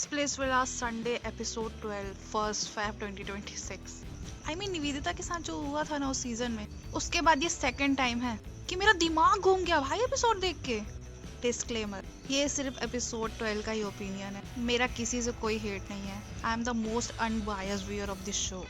takes place with our Sunday episode 12, 1st Feb 2026. Nivedita के साथ जो हुआ था ना उस सीजन में, उसके बाद ये सेकंड टाइम है कि मेरा दिमाग घूम गया भाई एपिसोड देख के। डिस्क्लेमर, ये सिर्फ एपिसोड 12 का ही ओपिनियन है, मेरा किसी से कोई हेट नहीं है। I am the most unbiased viewer of this show.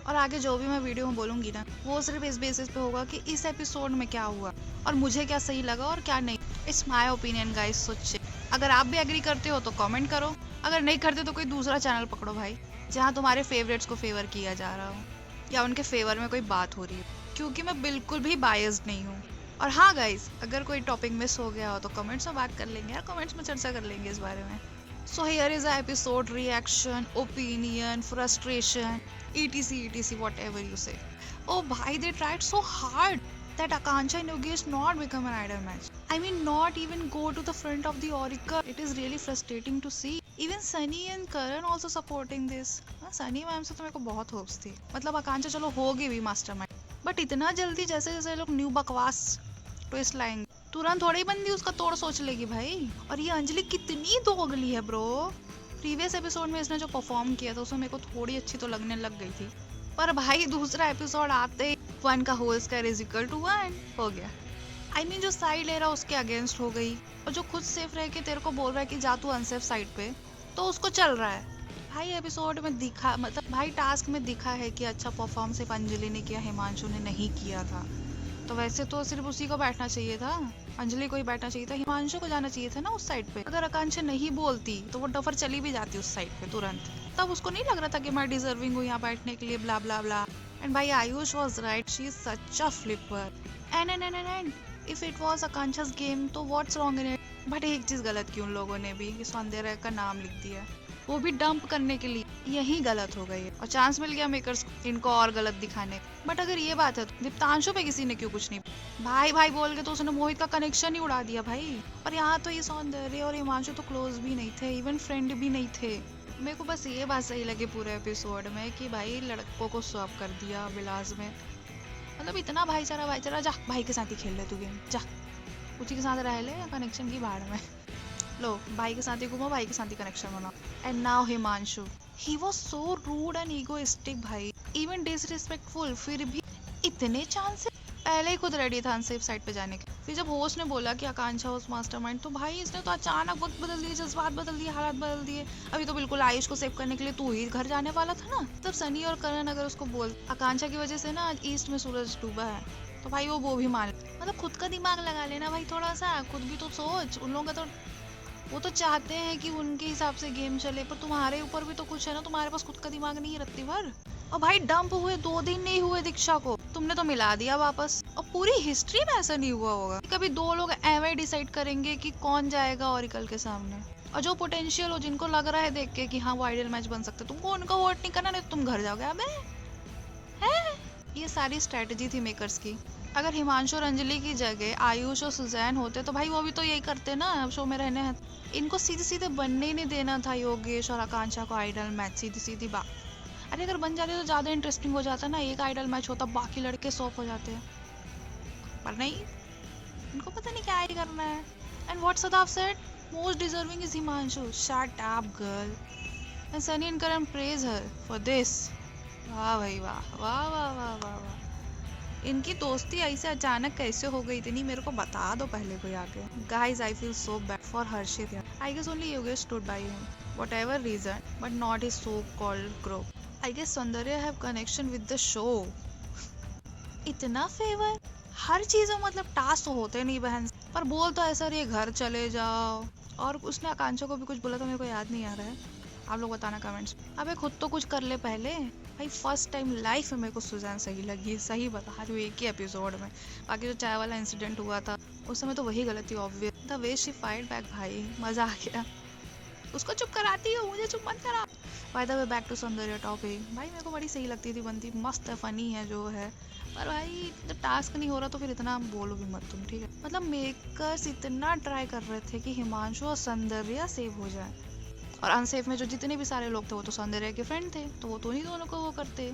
और आगे जो भी मैं वीडियो में बोलूंगी ना, वो सिर्फ इस बेसिस पे होगा कि इस एपिसोड में क्या हुआ और मुझे क्या सही लगा और क्या नहीं। इट्स माई ओपिनियन गाइस, सोचिए। अगर आप भी एग्री करते हो तो कमेंट करो, अगर नहीं करते तो कोई दूसरा चैनल पकड़ो भाई, जहाँ तुम्हारे फेवरेट्स को फेवर किया जा रहा हो या उनके फेवर में कोई बात हो रही है, क्योंकि मैं बिल्कुल भी बायस्ड नहीं हूँ। और हाँ गाइस, अगर कोई टॉपिक मिस हो गया हो तो कमेंट्स में बात कर लेंगे यार, कमेंट्स में चर्चा कर लेंगे इस बारे में। So here is a episode reaction, opinion, frustration, etc whatever you say. Oh bhai, they tried so hard that Akanksha and Yogesh not become an idol match. Not even go to the front of the oracle. It is really frustrating to see. Even Sunny and Karan also supporting this. Sunny ma'am से तो मेरे को बहुत hopes थी, मतलब आकांक्षा चलो होगी भी मास्टरमाइंड, बट इतना जल्दी जैसे जैसे लोग न्यू बकवास ट्विस्ट लाएंगे तुरंत थोड़ी बंदी उसका तोड़ सोच लेगी भाई। और ये अंजलि कितनी दोगली है ब्रो। प्रीवियस एपिसोड में इसने जो परफॉर्म किया था उसमें मेरे को थोड़ी अच्छी तो लगने लग गई थी, पर भाई दूसरा एपिसोड आते ही 1 का whole square is equal to 1 हो गया। जो साइड ले रहा उसके अगेंस्ट हो गई, और जो खुद सेफ रह के तेरे को बोल रहा है कि जा तू अनसेफ साइड पे, तो उसको चल रहा है भाई। एपिसोड में दिखा, मतलब भाई टास्क में दिखा है कि अच्छा परफॉर्म सिर्फ अंजलि ने किया, हिमांशु ने नहीं किया था। तो वैसे तो सिर्फ उसी को बैठना चाहिए था, अंजलि को ही बैठना चाहिए था, हिमांशु को जाना चाहिए था ना उस साइड पे। अगर आकांक्षा नहीं बोलती तो वो डफर चली भी जाती उस साइड पे तुरंत, तब उसको नहीं लग रहा था कि मैं डिजर्विंग हूँ यहाँ बैठने के लिए, ब्ला ब्ला ब्ला। एंड भाई Ayush was right, she is such a flipper. And if it was आकांक्षा's गेम तो what's wrong in it. But एक चीज गलत की उन लोगों ने भी, सौंदर्य का नाम लिख दिया, वो भी डंप करने के लिए, यही गलत हो गई है। और चांस मिल गया मेकर्स को इनको और गलत दिखाने। बट अगर ये बात है तो दीप्तांशु पे किसी ने क्यों कुछ नहीं भाई भाई बोल के तो उसने मोहित का कनेक्शन ही उड़ा दिया भाई। और यहाँ तो ये सौंदर्य और हिमांशु तो क्लोज भी नहीं थे, इवन फ्रेंड भी नहीं थे। मेरे को बस ये बात सही लगी पूरे एपिसोड में कि भाई लड़कों को स्वैप कर दिया विलास में, मतलब इतना भाईचारा, जा भाई के साथ ही खेल ले तू गेम, जा उसी के साथ रह ले, कनेक्शन की भाड़ में लो, भाई के साथ ही घूमो, भाई के साथ ही कनेक्शन बनाओ। And now Himanshu, he was so rude and egoistic भाई, इवन डिसरिस्पेक्टफुल। फिर भी इतने चांसेस, पहले ही खुद रेडी था अनसेफ साइड पे जाने के। फिर जब होस्ट ने बोला कि आकांक्षा वाज मास्टरमाइंड, तो भाई इसने तो अचानक वक्त बदल दिए, जज्बात बदल दिए, हालात बदल दिए। अभी तो बिल्कुल आयुष को सेव करने के लिए तू ही घर जाने वाला था ना। तब सनी और करण अगर उसको बोल आकांक्षा की वजह से ना आज ईस्ट में सूरज डूबा है, तो भाई वो भी मान, मतलब खुद का दिमाग लगा लेना भाई थोड़ा सा, खुद भी तो सोच। उन लोगों का तो वो तो चाहते हैं कि उनके हिसाब से गेम चले, पर तुम्हारे ऊपर भी तो कुछ है ना, तुम्हारे पास खुद का दिमाग नहीं है रत्ती भर। और भाई डंप हुए 2 दिन नहीं हुए दीक्षा को, तुमने तो मिला दिया वापस। और पूरी हिस्ट्री में ऐसा नहीं हुआ होगा कि कभी 2 लोग एवे डिसाइड करेंगे कि कौन जाएगा ऑरिकल के सामने। और जो पोटेंशियल हो, जिनको लग रहा है देख के कि हाँ वो आइडियल मैच बन सकते, तुमको उनका वोट नहीं करना, नहीं तो तुम घर जाओगे। अबे है, ये सारी स्ट्रेटेजी थी मेकर्स की। अगर हिमांशु और अंजलि की जगह आयुष और सुजैन होते तो भाई वो भी तो यही करते ना, शो में रहने हैं। इनको सीधे सीधे बनने ही नहीं देना था योगेश और आकांक्षा को आइडल मैच, सीधी सीधी बात। अरे अगर बन जाते तो ज्यादा इंटरेस्टिंग हो जाता ना, एक आइडल मैच होता, बाकी लड़के सॉफ हो जाते हैं। पर नहीं, इनको पता नहीं क्या ही करना है। And what Sadaf said, most deserving is Himanshu, shut up girl. And Sunny and Karan praise her for this. वाह भाई वाह, वाह वाह वाह वाह वाह। इनकी दोस्ती ऐसे अचानक कैसे हो गई इतनी, मेरे को बता दो पहले कोई आके। Guys I feel so bad for Harshit, I guess only Yogesh stood by him, whatever reason, but not his so called group. I guess Saundarya have connection with the show. इतना फेवर हर चीज में, मतलब टास्क तो होते नहीं बहन, पर बोल तो ऐसा रही घर चले जाओ। और उसने आकांक्षा को भी कुछ बोला था, मेरे को याद नहीं आ रहा है, आप लोग बताना कमेंट्स। अबे खुद तो कुछ कर ले पहले भाई। फर्स्ट टाइम लाइफ में मेरे को सुजैन सही लगी, सही बता रही हूँ, एक ही एपिसोड में। बाकी जो चाय वाला इंसिडेंट हुआ था उस समय तो वही गलती obvious, the way she fight back भाई, मजा आ गया। उसको चुप कराती हो, मुझे चुप मत करा। By the way back to Saundarya topic, भाई मेरे को बड़ी सही लगती थी बनती, मस्त है, फनी है जो है। पर भाई जब टास्क नहीं हो रहा तो फिर इतना बोलो भी मत तुम, ठीक है। मतलब मेकर्स इतना ट्राई कर रहे थे कि हिमांशु और सौंदर्य सेव हो जाए, और अनसेफ में जो जितने भी सारे लोग थे वो तो सौंदर्य के फ्रेंड थे, तो वो तो नहीं दोनों को वो करते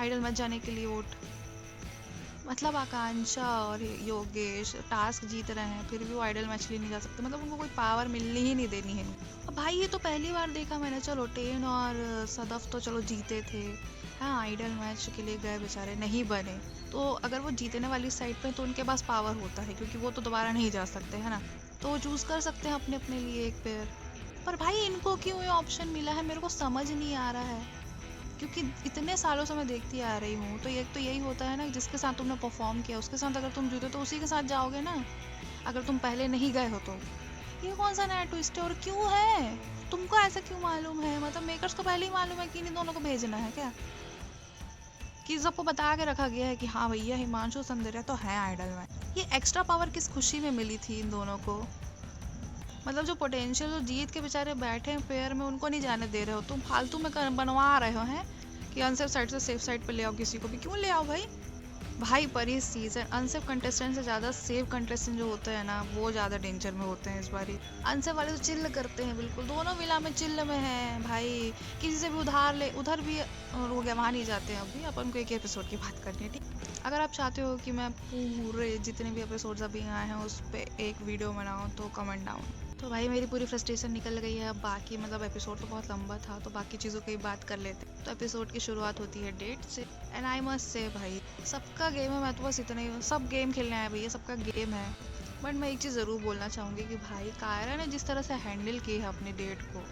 आइडल मैच जाने के लिए वोट। मतलब आकांक्षा और योगेश टास्क जीत रहे हैं फिर भी वो आइडल मैच लिए नहीं जा सकते, मतलब उनको कोई पावर मिलनी ही नहीं देनी है। अब भाई ये तो पहली बार देखा मैंने, चलो टेन और सदफ तो चलो जीते थे, हाँ आइडल मैच के लिए गए बेचारे नहीं बने, तो अगर वो जीतने वाली साइड पे तो उनके पास पावर होता है क्योंकि वो तो दोबारा नहीं जा सकते है ना, तो वो चूज कर सकते हैं अपने अपने लिए एक पेयर। पर भाई इनको क्यों ये ऑप्शन मिला है मेरे को समझ नहीं आ रहा है, क्योंकि इतने सालों से मैं देखती आ रही हूँ तो यही होता है ना, जिसके साथ तुमने परफॉर्म किया उसके साथ अगर तुम जुटे तो उसी के साथ जाओगे ना, अगर तुम पहले नहीं गए हो तो। ये कौन सा नया ट्विस्ट है और क्यों है, तुमको ऐसा क्यों मालूम है, मतलब मेकर्स को पहले ही मालूम है कि इन दोनों को भेजना है क्या, कि सबको बता के रखा गया है कि हाँ भैया हिमांशु सौंदर्या तो है आइडल में। ये एक्स्ट्रा पावर किस खुशी में मिली थी इन दोनों को, मतलब जो पोटेंशियल जो जीत के बेचारे बैठे हैं पेयर में उनको नहीं जाने दे रहे हो तुम, फालतू में बनवा रहे हो हैं कि अनसेफ साइड से सेफ साइड पे ले आओ, किसी को भी क्यों ले आओ भाई। भाई पर इस सीजन अनसेफ कंटेस्टेंट से ज़्यादा सेफ कंटेस्टेंट जो होते हैं ना वो ज़्यादा डेंजर में होते हैं इस बारी। अनसेफ वाले तो चिल्ल करते हैं बिल्कुल, दोनों विला में चिल्ल में हैं भाई, किसी से भी उधार ले उधर भी हो गया वहाँ नहीं जाते हैं। अभी अपन को एक एपिसोड की बात करनी है ठीक, अगर आप चाहते हो कि मैं पूरे जितने भी एपिसोड्स अभी आए हैं उस पर एक वीडियो बनाऊँ तो कमेंट डाउन। तो भाई मेरी पूरी फ्रस्ट्रेशन निकल गई है, अब बाकी मतलब एपिसोड तो बहुत लंबा था तो बाकी चीज़ों की बात कर लेते हैं। तो एपिसोड की शुरुआत होती है डेट से, एंड आई मस्ट से भाई सबका गेम है, मैं तो बस इतना ही, सब गेम खेलने आया भैया सबका गेम है। बट मैं एक चीज़ ज़रूर बोलना चाहूँगी कि भाई कायरा ने जिस तरह से हैंडल की है अपनी डेट को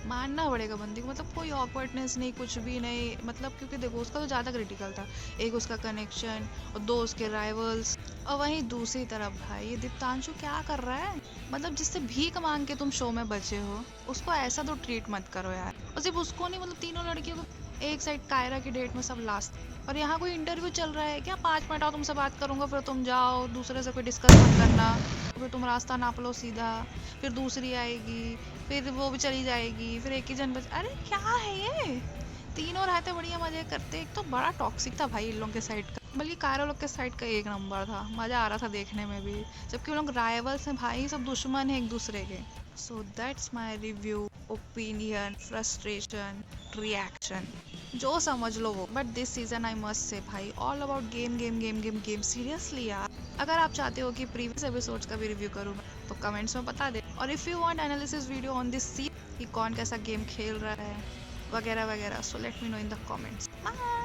मानना पड़ेगा बंदी को, मतलब कोई ऑकवर्डनेस नहीं कुछ भी नहीं, मतलब क्योंकि देखो उसका तो ज़्यादा क्रिटिकल था, एक उसका कनेक्शन और दो उसके राइवल्स, और वहीं दूसरी तरफ भाई ये दीप्तांशु क्या कर रहा है, मतलब जिससे भीख मांग के तुम शो में बचे हो उसको ऐसा तो ट्रीट मत करो यार। और सिर्फ उसको नहीं, मतलब तीनों लड़कियों को, एक साइड कायरा की डेट में सब लास्ट, और यहाँ कोई इंटरव्यू चल रहा है क्या, 5 मिनट आओ तुमसे बात करूंगा फिर तुम जाओ, दूसरे से कोई डिस्कस मत करना, फिर तुम रास्ता नाप लो सीधा, फिर दूसरी आएगी फिर वो भी चली जाएगी, फिर एक ही जन बच, अरे क्या है ये, तीनों रहते बढ़िया मजे करते। एक तो बड़ा टॉक्सिक था भाई इन लोगों के साइड का, बल्कि कायरा लोग के साइड का एक नंबर था, मजा आ रहा था देखने में भी, जबकि वो लोग राइवल्स हैं भाई, सब दुश्मन हैं एक दूसरे के। So that's my review, opinion, frustration, reaction, जो समझ लो वो। But this season I must say भाई all about game game game game game, seriously यार। अगर आप चाहते हो कि प्रीवियस एपिसोड्स का भी रिव्यू करूँ तो कमेंट्स में बता दे, और if you want analysis video on this series कि कौन कैसा गेम खेल रहा है वगैरह वगैरह, so let me know in the comments. Bye.